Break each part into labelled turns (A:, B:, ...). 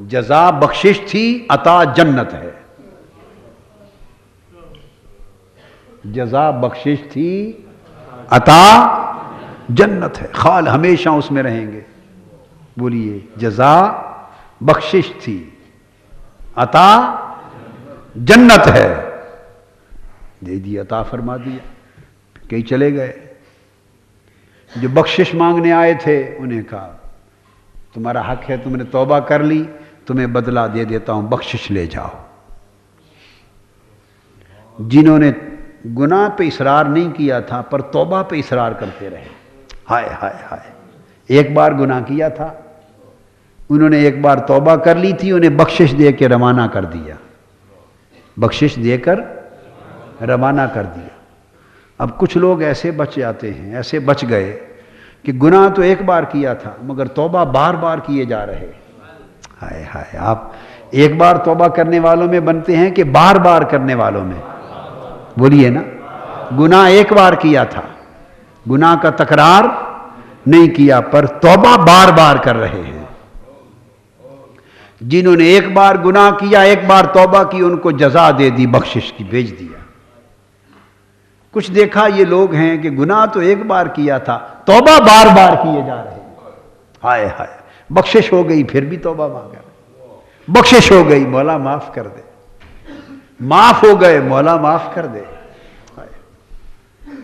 A: جزا بخشش تھی، عطا جنت ہے. جزا بخشش تھی، عطا جنت ہے. خال ہمیشہ اس میں رہیں گے. بولیے جزا بخشش تھی، عطا جنت ہے. دے دی، عطا فرما دیا. کئی چلے گئے. جو بخشش مانگنے آئے تھے انہیں کہا تمہارا حق ہے، تم نے توبہ کر لی، تمہیں بدلہ دے دیتا ہوں، بخشش لے جاؤ. جنہوں نے گناہ پہ اصرار نہیں کیا تھا پر توبہ پہ اصرار کرتے رہے، ہائے ہائے ہائے. ایک بار گناہ کیا تھا، انہوں نے ایک بار توبہ کر لی تھی، انہیں بخشش دے کے روانہ کر دیا. بخشش دے کر روانہ کر دیا. اب کچھ لوگ ایسے بچ جاتے ہیں، ایسے بچ گئے کہ گناہ تو ایک بار کیا تھا مگر توبہ بار بار کیے جا رہے. ہائے ہائے. آپ ایک بار توبہ کرنے والوں میں بنتے ہیں کہ بار بار کرنے والوں میں؟ بولیے نا. گناہ ایک بار کیا تھا، گناہ کا تکرار نہیں کیا پر توبہ بار بار کر رہے ہیں. جنہوں نے ایک بار گناہ کیا، ایک بار توبہ کی، ان کو جزا دے دی، بخشش کی بھیج دیا. کچھ دیکھا یہ لوگ ہیں کہ گناہ تو ایک بار کیا تھا، توبہ بار بار کیے جا رہے ہیں. ہائے ہائے. بخشش ہو گئی پھر بھی توبہ مانگا. بخشش ہو گئی، مولا معاف کر دے. معاف ہو گئے، مولا معاف کر دے.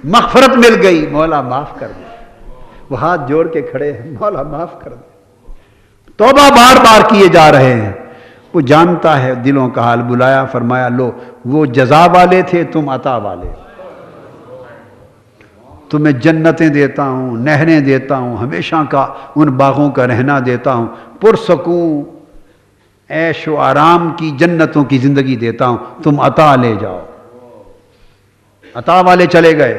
A: مغفرت مل گئی، مولا معاف کر دے. وہ ہاتھ جوڑ کے کھڑے ہیں، مولا معاف کر دے. توبہ بار بار کیے جا رہے ہیں. وہ جانتا ہے دلوں کا حال. بلایا، فرمایا لو وہ جزا والے تھے، تم عطا والے. تمہیں جنتیں دیتا ہوں، نہریں دیتا ہوں، ہمیشہ کا ان باغوں کا رہنا دیتا ہوں، پرسکون عیش و آرام کی جنتوں کی زندگی دیتا ہوں، تم عطا لے جاؤ. عطا والے چلے گئے.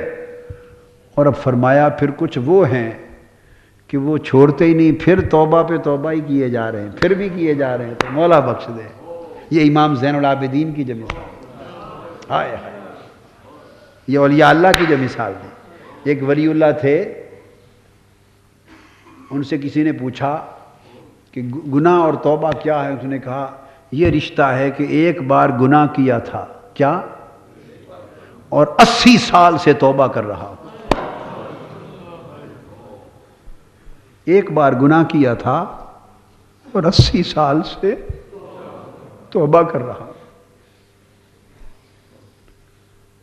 A: اور اب فرمایا پھر کچھ وہ ہیں کہ وہ چھوڑتے ہی نہیں، پھر توبہ پہ توبہ ہی کیے جا رہے ہیں، پھر بھی کیے جا رہے ہیں. تو مولا بخش دے. یہ امام زین العابدین کی جو مثال، ہائے ہائے. یہ اولیاء اللہ کی جو مثال دی. ایک ولی اللہ تھے، ان سے کسی نے پوچھا کہ گناہ اور توبہ کیا ہے؟ اس نے کہا یہ رشتہ ہے کہ ایک بار گناہ کیا تھا، کیا؟ اور 80 سال سے توبہ کر رہا. ایک بار گناہ کیا تھا اور 80 سال سے توبہ کر رہا.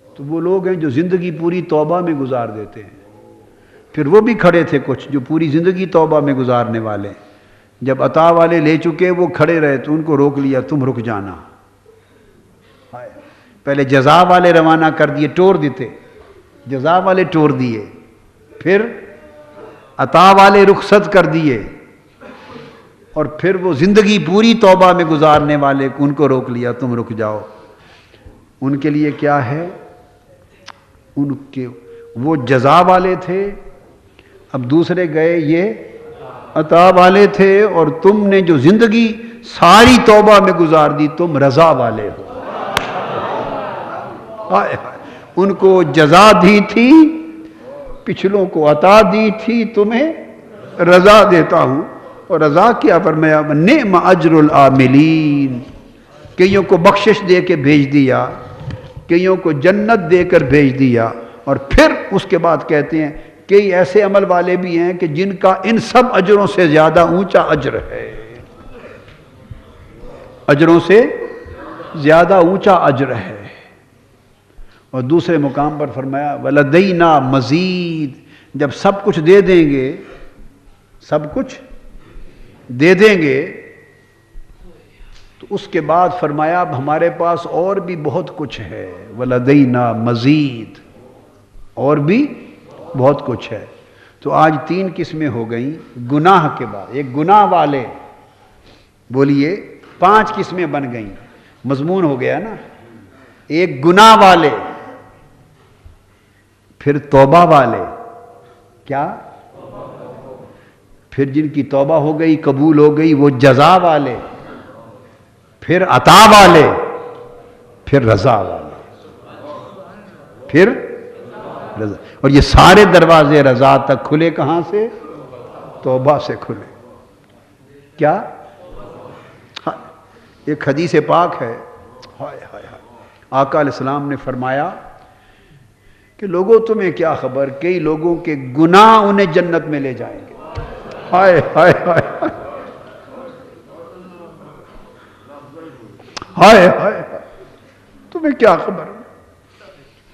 A: تو وہ لوگ ہیں جو زندگی پوری توبہ میں گزار دیتے ہیں. پھر وہ بھی کھڑے تھے کچھ جو پوری زندگی توبہ میں گزارنے والے. جب عطا والے لے چکے وہ کھڑے رہے تو ان کو روک لیا، تم رک جانا. پہلے جزا والے روانہ کر دیے، ٹور دیتے، جزا والے ٹور دیے، پھر عطا والے رخصت کر دیے، اور پھر وہ زندگی پوری توبہ میں گزارنے والے ان کو روک لیا، تم رک جاؤ. ان کے لیے کیا ہے؟ ان کے وہ جزا والے تھے، اب دوسرے گئے یہ عطا والے تھے، اور تم نے جو زندگی ساری توبہ میں گزار دی تم رضا والے ہو. ان کو جزا دی تھی، پچھلوں کو عطا دی تھی، تمہیں رضا دیتا ہوں. اور رضا کیا فرمایا؟ نعم اجر العاملین. کئیوں کو بخشش دے کے بھیج دیا، کئیوں کو جنت دے کر بھیج دیا. اور پھر اس کے بعد کہتے ہیں کئی ایسے عمل والے بھی ہیں کہ جن کا ان سب اجروں سے زیادہ اونچا اجر ہے. اجروں سے زیادہ اونچا اجر ہے. اور دوسرے مقام پر فرمایا وَلَدَيْنَا مزید. جب سب کچھ دے دیں گے، سب کچھ دے دیں گے، تو اس کے بعد فرمایا اب ہمارے پاس اور بھی بہت کچھ ہے. وَلَدَيْنَا مزید، اور بھی بہت کچھ ہے. تو آج 3 قسمیں ہو گئیں گناہ کے بعد. ایک گناہ والے، بولیے 5 قسمیں بن گئیں. مضمون ہو گیا نا. ایک گناہ والے، پھر توبہ والے، کیا؟ پھر جن کی توبہ ہو گئی، قبول ہو گئی، وہ جزا والے، پھر عطا والے، پھر رضا والے، پھر رضا. اور یہ سارے دروازے رضا تک کھلے کہاں سے؟ توبہ سے کھلے. کیا؟ ایک حدیث پاک ہے، ہائے ہائے ہائے، آقا علیہ السلام نے فرمایا کہ لوگوں تمہیں کیا خبر، کئی لوگوں کے گناہ انہیں جنت میں لے جائیں گے۔ ہائے ہائے ہائے ہائے ہائے، تمہیں کیا خبر،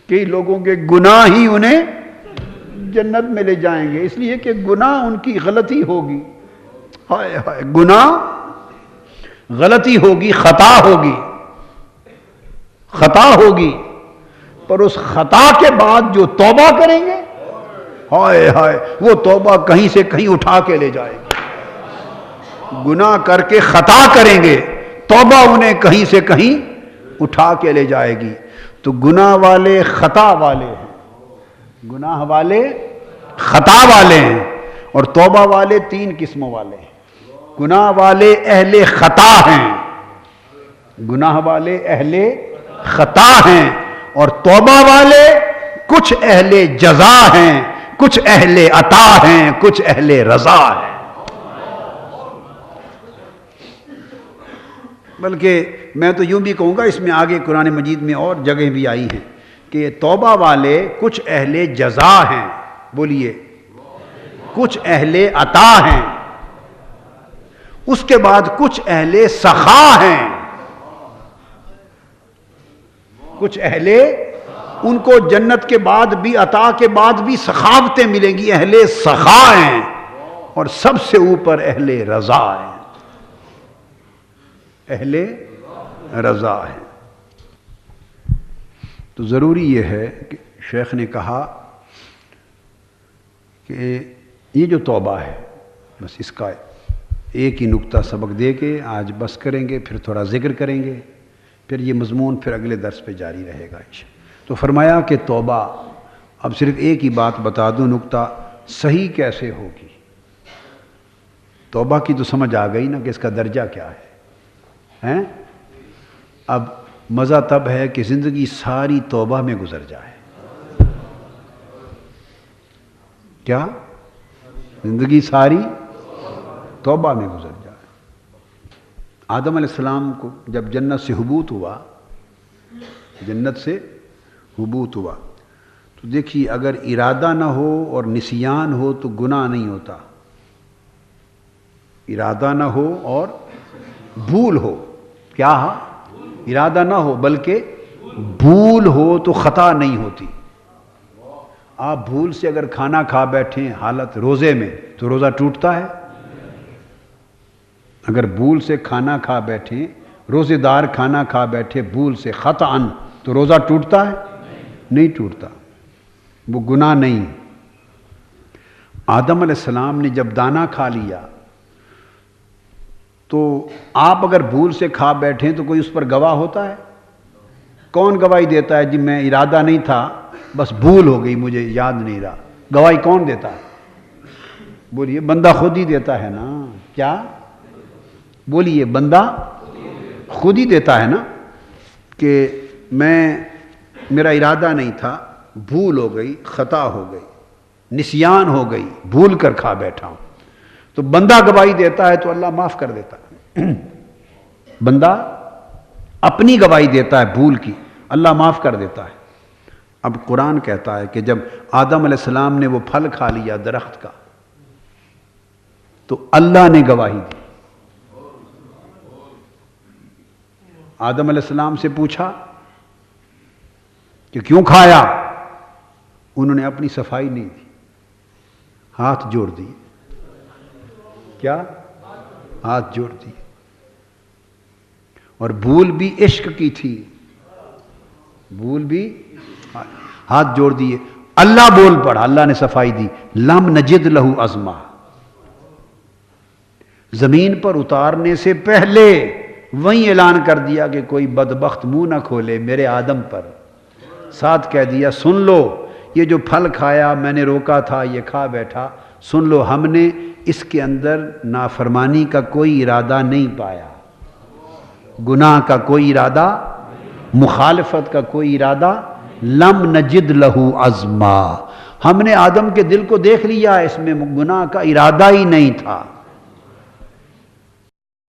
A: کئی لوگوں کے گناہ ہی انہیں جنت میں لے جائیں گے، اس لیے کہ گناہ ان کی غلطی ہوگی۔ ہائے ہائے، گناہ غلطی ہوگی، خطا ہوگی، خطا ہوگی، پر اس خطا کے بعد جو توبہ کریں گے، ہائے ہائے، وہ توبہ کہیں سے کہیں اٹھا کے لے جائے گی۔ گناہ کر کے خطا کریں گے، توبہ انہیں کہیں سے کہیں اٹھا کے لے جائے گی۔ تو گناہ والے خطا والے ہیں، گناہ والے خطا والے ہیں، اور توبہ والے تین قسموں والے ہیں۔ گناہ والے اہل خطا ہیں، گناہ والے اہل خطا ہیں، اور توبہ والے کچھ اہل جزا ہیں، کچھ اہل عطا ہیں، کچھ اہل رضا ہیں۔ بلکہ میں تو یوں بھی کہوں گا، اس میں آگے قرآن مجید میں اور جگہیں بھی آئی ہیں کہ توبہ والے کچھ اہل جزا ہیں، بولیے، کچھ اہل عطا ہیں، اس کے بعد کچھ اہل سخا ہیں، کچھ اہل، ان کو جنت کے بعد بھی، عطا کے بعد بھی سخاوتیں ملیں گی، اہل سخا ہیں، اور سب سے اوپر اہل رضا ہیں، اہل رضا ہیں۔ تو ضروری یہ ہے کہ شیخ نے کہا کہ یہ جو توبہ ہے، بس اس کا ایک ہی نقطہ سبق دے کے آج بس کریں گے، پھر تھوڑا ذکر کریں گے، پھر یہ مضمون پھر اگلے درس پہ جاری رہے گا انشاءاللہ۔ تو فرمایا کہ توبہ، اب صرف ایک ہی بات بتا دوں، نقطہ صحیح کیسے ہوگی۔ توبہ کی تو سمجھ آ گئی نا کہ اس کا درجہ کیا ہے، ہیں؟ اب مزہ تب ہے کہ زندگی ساری توبہ میں گزر جائے۔ کیا؟ زندگی ساری توبہ میں گزر جائے۔ آدم علیہ السلام کو جب جنت سے حبوط ہوا، جنت سے حبوط ہوا، تو دیکھیے اگر ارادہ نہ ہو اور نسیان ہو تو گناہ نہیں ہوتا، ارادہ نہ ہو اور بھول ہو، کیا؟ ارادہ نہ ہو بلکہ بھول ہو تو خطا نہیں ہوتی۔ آپ بھول سے اگر کھانا کھا بیٹھیں حالت روزے میں تو روزہ ٹوٹتا ہے؟ اگر بھول سے کھانا کھا بیٹھیں، روزے دار کھانا کھا بیٹھے بھول سے خطأً، تو روزہ ٹوٹتا ہے؟ نہیں ٹوٹتا، وہ گناہ نہیں۔ آدم علیہ السلام نے جب دانا کھا لیا تو آپ اگر بھول سے کھا بیٹھیں تو کوئی اس پر گواہ ہوتا ہے؟ کون گواہی دیتا ہے؟ جی میں ارادہ نہیں تھا، بس بھول ہو گئی، مجھے یاد نہیں رہا۔ گواہی کون دیتا ہے؟ بولیے، بندہ خود ہی دیتا ہے نا۔ کیا؟ بولیے، بندہ خود ہی دیتا ہے نا کہ میرا ارادہ نہیں تھا، بھول ہو گئی، خطا ہو گئی، نسیان ہو گئی، بھول کر کھا بیٹھا ہوں، تو بندہ گواہی دیتا ہے تو اللہ معاف کر دیتا ہے۔ بندہ اپنی گواہی دیتا ہے بھول کی، اللہ معاف کر دیتا ہے۔ اب قرآن کہتا ہے کہ جب آدم علیہ السلام نے وہ پھل کھا لیا درخت کا تو اللہ نے گواہی دی۔ آدم علیہ السلام سے پوچھا کہ کیوں کھایا؟ انہوں نے اپنی صفائی نہیں دی، ہاتھ جوڑ دیے۔ کیا؟ ہاتھ جوڑ دیے۔ اور بھول بھی عشق کی تھی، بھول بھی ہاتھ جوڑ دیے۔ اللہ بول پڑا، اللہ نے صفائی دی، لم نجد لہو عزما، زمین پر اتارنے سے پہلے وہیں اعلان کر دیا کہ کوئی بدبخت منہ نہ کھولے میرے آدم پر۔ ساتھ کہہ دیا سن لو، یہ جو پھل کھایا میں نے روکا تھا، یہ کھا بیٹھا، سن لو ہم نے اس کے اندر نافرمانی کا کوئی ارادہ نہیں پایا، گناہ کا کوئی ارادہ، مخالفت کا کوئی ارادہ، لم نجد لہو عزما، ہم نے آدم کے دل کو دیکھ لیا، اس میں گناہ کا ارادہ ہی نہیں تھا۔